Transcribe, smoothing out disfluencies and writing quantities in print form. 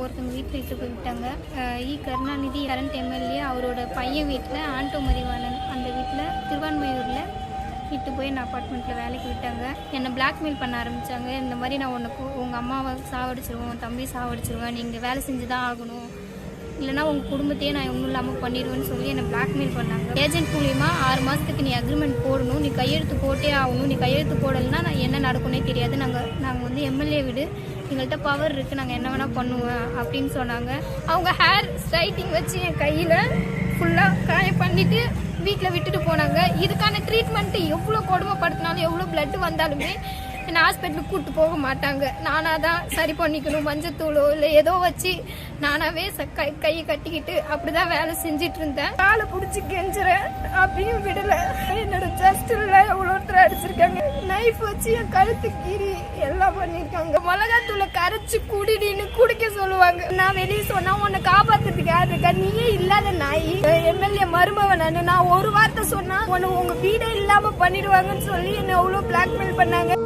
ஒருத்தவங்க வீட்டில் இட்டு போய் விட்டாங்க. கருணாநிதி கரண்ட் எம்எல்ஏ அவரோட பையன் வீட்டில் ஆண்டோ மரிவாணன் அந்த வீட்டில் திருவான்மையூரில் இட்டு போய் என்ன அப்பார்ட்மெண்ட்டில் வேலைக்கு விட்டாங்க. என்னை பிளாக்மெயில் பண்ண ஆரம்பித்தாங்க. இந்த மாதிரி நான் உனக்கு உங்கள் அம்மாவை சாவடிச்சிருவேன், உன் தம்பி சாவடிச்சிருவேன், நீங்கள் வேலை செஞ்சு தான் ஆகணும், இல்லைனா உங்கள் குடும்பத்தையே நான் ஒன்றும் இல்லாமல் பண்ணிடுவேன்னு சொல்லி என்னை பிளாக்மெயில் பண்ணாங்க. ஏஜென்ட் மூலிமா 6 மாதத்துக்கு நீ அக்ரிமெண்ட் போடணும், நீ கையெழுத்து போட்டே ஆகணும், நீ கையெழுத்து போடலைன்னா நான் என்ன நடக்கும்னே தெரியாது, நாங்கள் வந்து எம்எல்ஏ வீடு, எங்கள்கிட்ட பவர் இருக்குது, நாங்கள் என்ன வேணால் பண்ணுவேன் அப்படின்னு சொன்னாங்க. அவங்க ஹேர் ஸ்ட்ரைட்டிங் வச்சு என் கையில் ஃபுல்லாக காயம் பண்ணிவிட்டு வீட்டில் விட்டுட்டு போனாங்க. இதுக்கான ட்ரீட்மெண்ட்டு எவ்வளோ கொடுமைப்படுத்தினாலும் எவ்வளோ பிளட்டு வந்தாலுமே என்னை ஹாஸ்பிட்டலுக்கு கூப்பிட்டு போக மாட்டாங்க. நானாக தான் சரி பண்ணிக்கணும், மஞ்சத்தூளோ இல்லை ஏதோ வச்சு நானாகவே கையை கட்டிக்கிட்டு அப்படி தான் வேலை செஞ்சிட்டு இருந்தேன். காலை பிடிச்சி கெஞ்சுறேன், அப்படியும் விடலை. என்னோட ஜஸ்டில் எவ்வளோத்தர அடிச்சிருக்காங்க, நைஃப் வச்சு என் கழுத்து கீறி எல்லாம் பண்ணியிருக்காங்க. மிளகாத்தூளை கரைச்சி குடிடின்னு குடிக்க சொல்லுவாங்க. நான் வெளியே சொன்னா உன்னை காப்பாத்துறதுக்கு யார் இருக்கா, நீயே இல்லாத நாய், எம்எல்ஏ மருமவன் நான் ஒரு வார்த்தை சொன்னா உன்னை உங்க வீடே இல்லாம பண்ணிடுவாங்கன்னு சொல்லி என்னை அவ்வளோ பிளாக்மெயில் பண்ணாங்க.